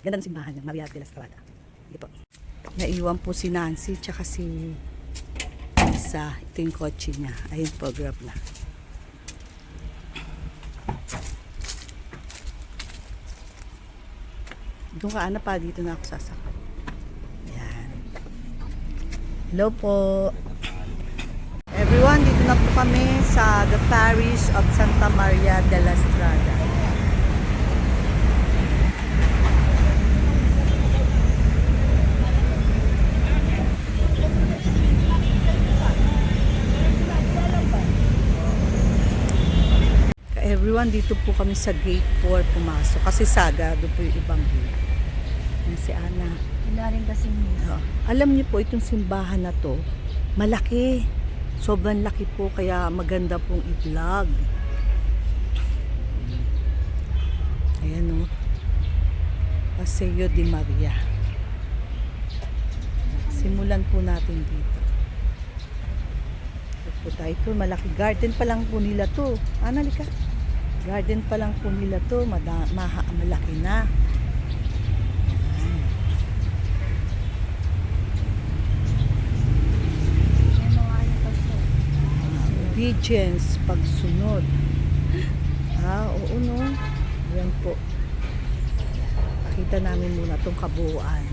Ganda ng simbahan ng Maria de la Estrada. Ito. Naiwan po si Nancy tsaka si Isa. Ito yung kotse niya. Ayun po, grab na. Doon ka, Ana, pa dito na ako sasakay. Ayan. Hello po. Everyone, dito na po kami sa the parish of Santa Maria de la Estrada. Everyone, dito po kami sa gate 4 pumasok. Kasi sagado po yung ibang gate. Yan si Ana. Wala rin kasi miss. Alam niyo po, itong simbahan na to, malaki. Sobrang laki po, kaya maganda pong i-vlog. Ayan o. Paseo de Maria. Simulan po natin dito. Ito po tayo. Ito, malaki. Garden pa lang po nila to. Ana, lika. Garden pa lang po nila to. Malaki na. Obedience, pagsunod. Oo no. Yan po. Pakita namin muna itong kabuuan.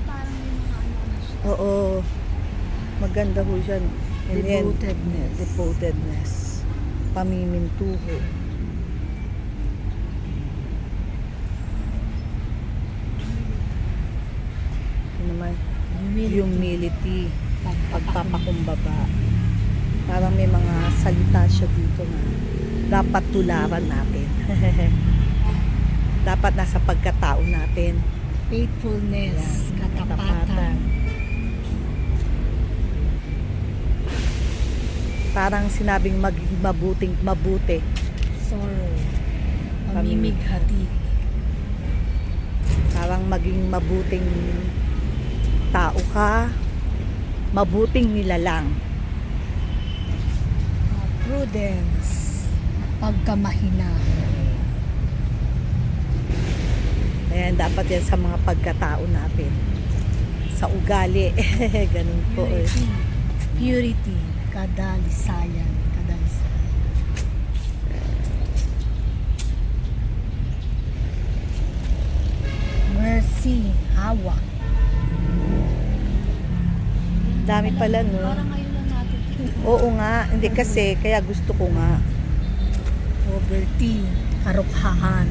Parang yung mga ano siya. Oo. Maganda ho siya. Devotedness. Devotedness. Pamimintuho. Ito naman. Humility. Pagpapakumbaba. Parang may mga salita siya dito na dapat tularan natin. Dapat nasa pagkatao natin. Faithfulness, Yan, katapatan. Parang sinabing maging mabuti. Sorrow, pamimighati. Parang maging mabuting tao ka, mabuting nilalang. Prudence, pagkamahinahon. Ayan, dapat yan sa mga pagkatao natin. Sa ugali. Ganun po. Purity, purity, kadalisayan. Mercy, hawak. Dami pala, no? Parang ngayon lang natin. Oo nga. Hindi kasi, kaya gusto ko nga. Poverty, karukhaan.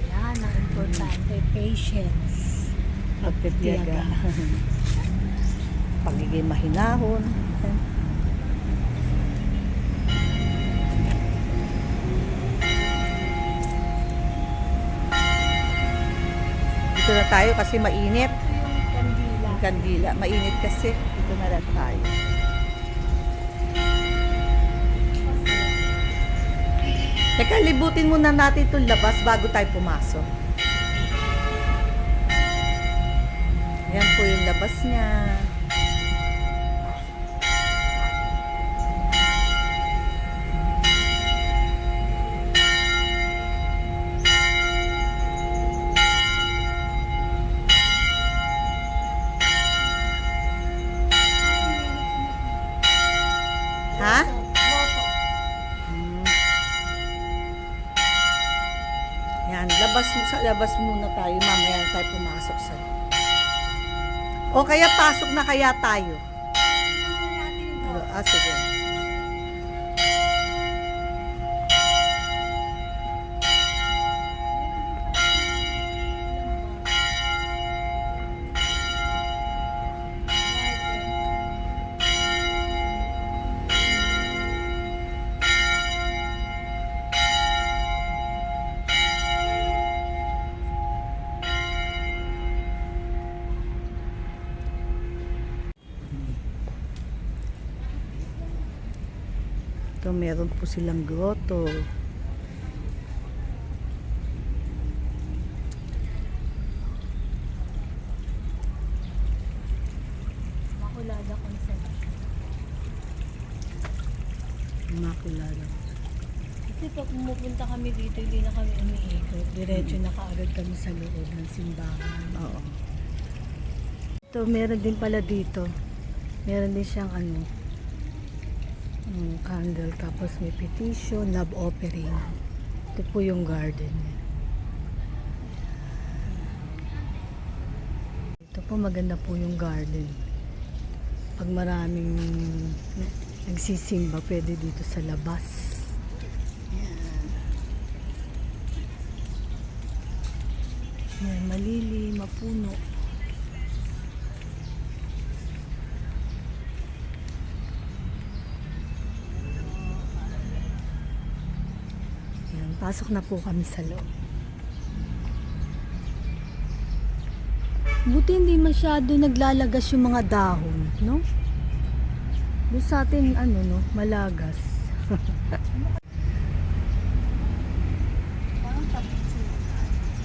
Yan ang importante. Patience. Pagtitiyaga. Pagiging mahinahon. Dito na tayo kasi mainit. Kandila. Yung kandila. Mainit kasi. Dito na lang tayo. Teka, libutin muna natin itong labas bago tayo pumasok. Ayan po yung labas niya. Ha? Yan, sa labas muna tayo. Mamaya na tayo pumasok sa. O kaya pasok na kaya tayo. Sige. Ito, meron po silang grotto. concept. Immaculada. Kasi pag pumupunta kami dito, hindi na kami umiikot. Diretso na kaagad kami sa loob ng simbahan. Oo. Ito, meron din pala dito. Meron din siyang candle. Tapos may petition, love offering. Ito po yung garden niya. Ito po maganda po yung garden. Pag maraming nagsisimba, pwede dito sa labas. Yan, malili, mapuno. Yan, pasok na po kami sa loob. Buti hindi masyado naglalagas yung mga dahon, no? Doon sa atin, malagas.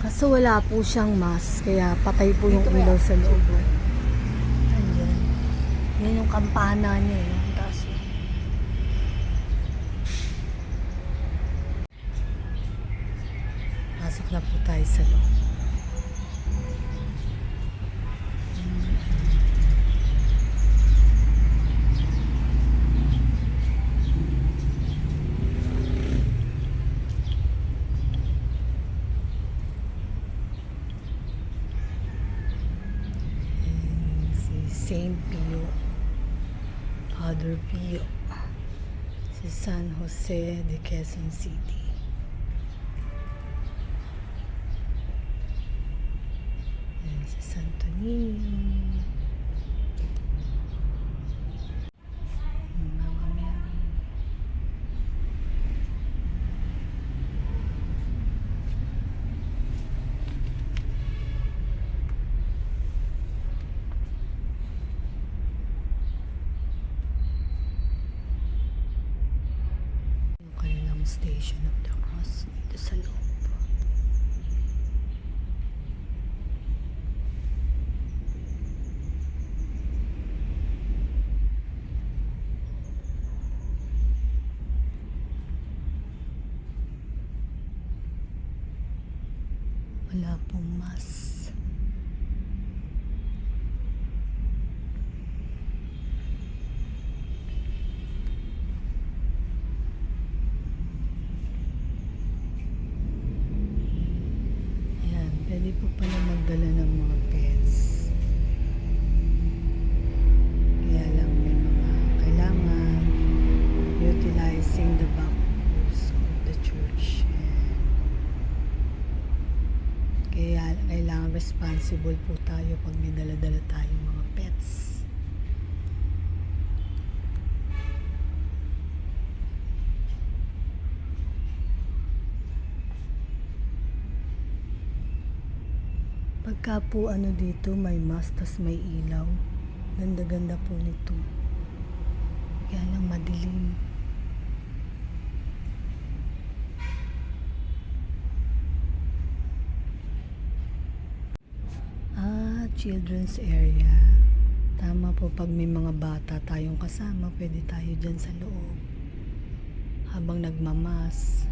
Kaso wala po siyang mask, kaya patay po yung ilaw sa loob. Ayan. Yan yung kampana niya, yung taas. Pasok na po tayo sa loob. Saint Pio, Father Pio, si San Jose de Quezon City. Yan, si Santo Niño, Mama Mary. Yung kanilang Station of the Cross dito sa loob. Wala pong mas. Ayan, pwede po pala magdala ng mga pets. Kaya lang may mga kailangan utilizing the back rows of the church. Kaya kailangan responsible po tayo pag may dala-dala tayong mga pets. Pagka po dito may mas tas may ilaw, ganda-ganda po nito. Kaya lang madilim. Children's area. Tama po, pag may mga bata tayong kasama, pwede tayo dyan sa loob habang nagmamas.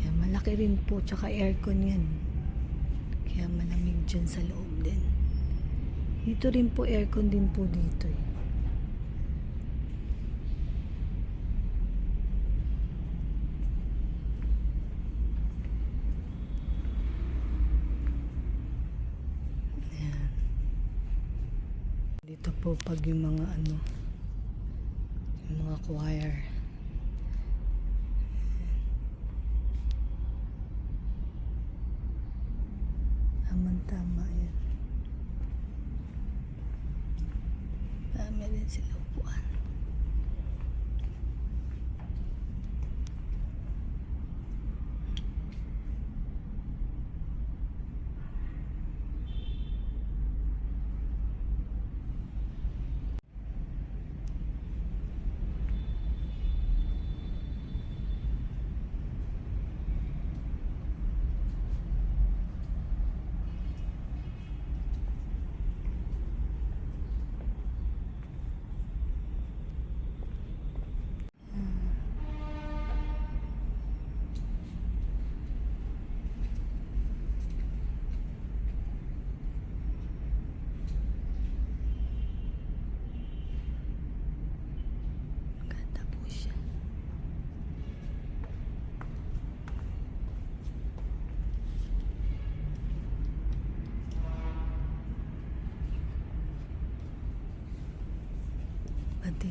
Yan, malaki rin po, tsaka aircon yan, kaya malamig dyan sa loob din. Dito rin po, aircon din po dito eh. Dito po pag yung mga yung mga choir. Tama yan. Dami din sila upuan.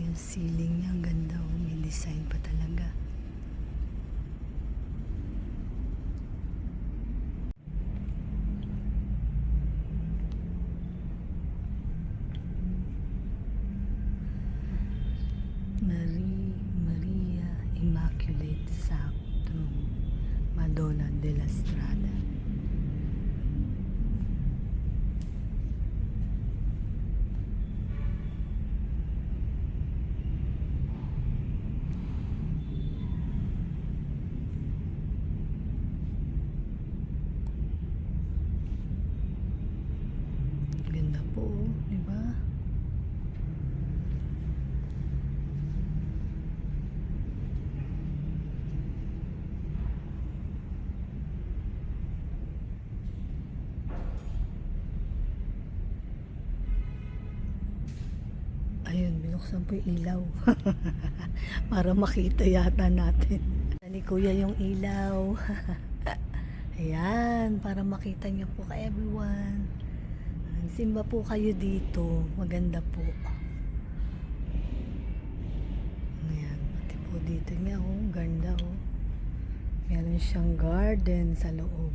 Yung ceiling niya, ang ganda oh. May design pa talaga. Maria Immaculate Sacrum, Madonna della Strada. Ganda po, di ba? Ayun, binuksan po yung ilaw. Para makita yata natin. Ni Kuya yung ilaw. Ayan, para makita niyo po ka everyone. Simba po kayo dito. Maganda po. Ayan, pati po dito. May ganda oh. Meron siyang garden sa loob.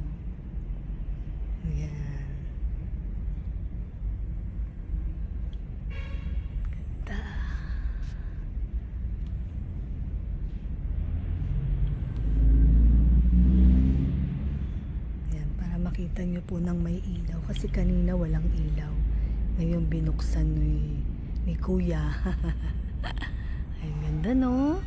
Ayan. Makita nyo po ng may ilaw kasi kanina walang ilaw, ngayon binuksan ni Kuya. Ay ganda no.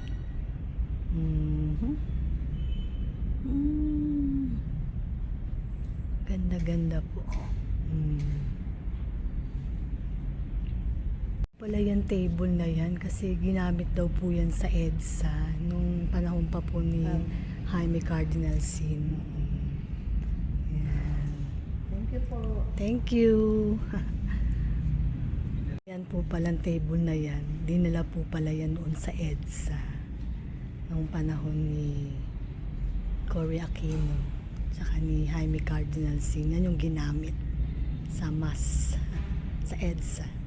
Ganda po. Pala yung table na yan kasi ginamit daw po yan sa EDSA nung panahon pa po ni Jaime Cardinal Sin. Thank you. Yan po palang table na yan. Dinala po pala yan noon sa EDSA. Noong panahon ni Cory Aquino. Tsaka ni Jaime Cardinal Sin. Yan yung ginamit sa Mass. Sa EDSA.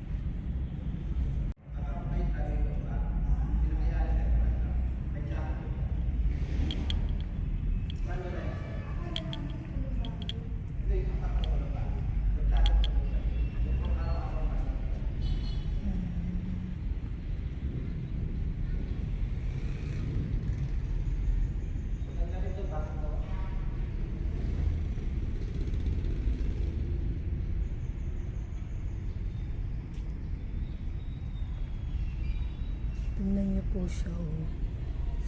Tingnan niyo po siya oh.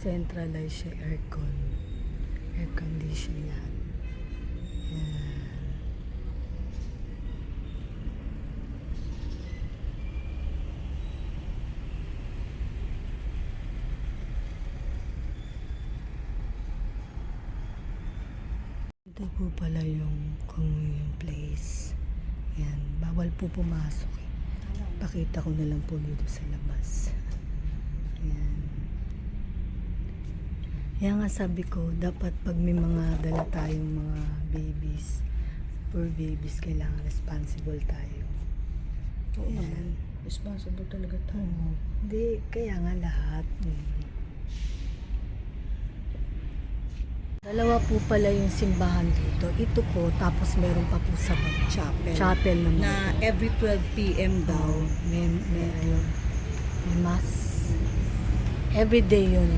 Centralized siya, aircon. Air condition yan. Yan. Ito po pala yung communion place. Yan. Bawal po pumasok eh. Pakita ko na lang po dito sa labas. Ayan. Kaya nga sabi ko, dapat pag may mga dala tayong mga babies, poor babies, kailangan responsible tayo. Oo naman. Responsible talaga tayo. Oo. Hindi, kaya nga lahat. Dalawa po pala yung simbahan dito. Ito po, tapos meron pa po sa baba. Chapel. Chapel naman. Na every 12 p.m. daw. May mass. Every day yun.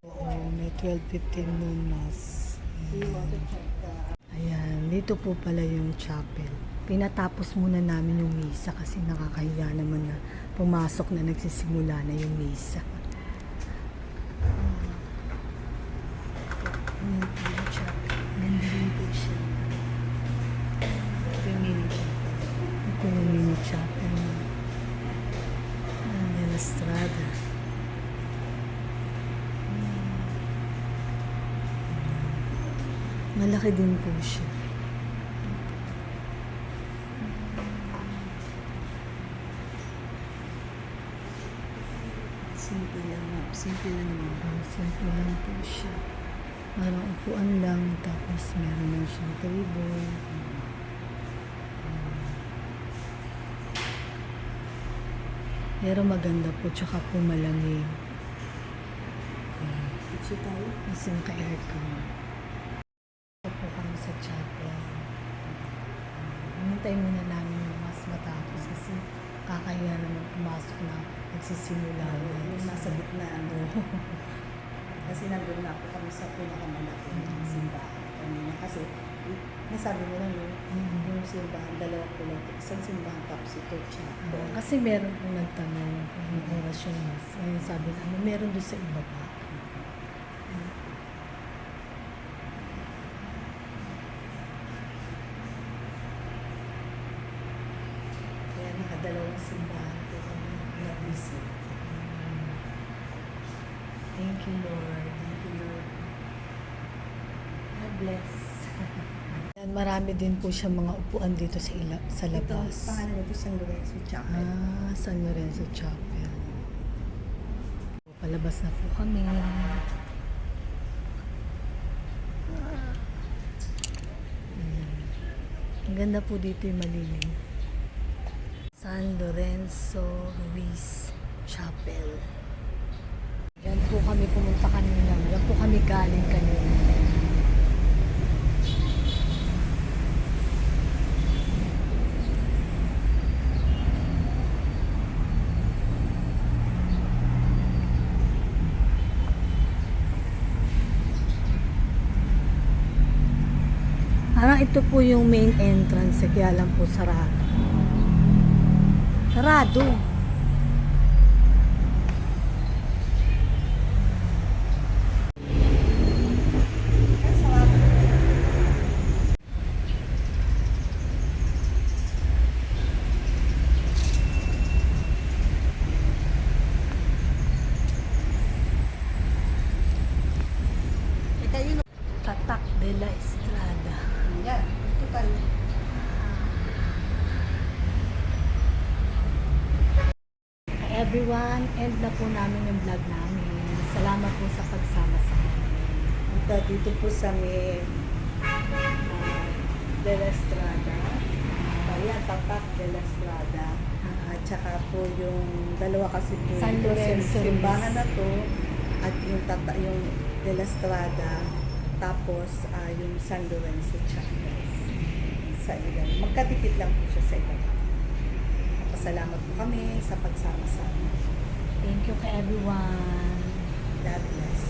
Oo, may 12:15 noon mass. Ayan, dito po pala yung chapel. Pinatapos muna namin yung misa kasi nakakahiya naman na pumasok na nagsisimula na yung misa. Ayan po yung chapel. Ganda rin po siya. Ito yung mini chapel. Ito yung mini chapel. Ayan, de la Strada. Malaki din po siya. Simple lang. Simple lang naman. Simple lang po siya. Parang upuan lang, tapos meron lang siyang table. Pero maganda po, tsaka po malamig. Picture tayo. Kasi naka-aircon. Ito po kami sa chapel. Hinintay muna namin yung mas matapos kasi kakahiya naman pumasok na nagsisimula na. Yung nasa gitna. Kasi nandun na po kami sa pinakamalaking simbahan kanina. Kasi nasabi mo na yung simbahan, dalawa po lang. Isang simbahan tapos ito chapel. Kasi meron pong nagtanong kung anong oras yung mas. Ngayon sabi na, meron doon sa iba pa. Kaya nakadalawang simbahan po kami na-visit. Thank you, Lord. Thank you, Lord. God bless. Yan, marami din po siya mga upuan dito sa Ito, labas. pangalan nito San Lorenzo Chapel. San Lorenzo Chapel. Palabas na po kami. Ang ganda po dito yung malilim. San Lorenzo Ruiz Chapel. Yan po kami pumunta kanina. Yan po kami galing kanina. Parang ito po yung main entrance, kaya lang po sarado. Sarado. Tatak de la Estrada. Yan, ito tayo. Everyone, end na po namin yung vlog namin. Salamat po sa pagsama sa amin. Punta dito po sa may De La Estrada. Ayan, Tapak De La Estrada. At saka po yung dalawa kasi po San ito, Lorenzo. simbahan na to at yung De La Estrada, tapos yung San Lorenzo Chapel sa ilan. Magkadikit lang po siya sa ilan. Pasalamat po kami sa pagsama sa amin. Thank you kay everyone. God bless.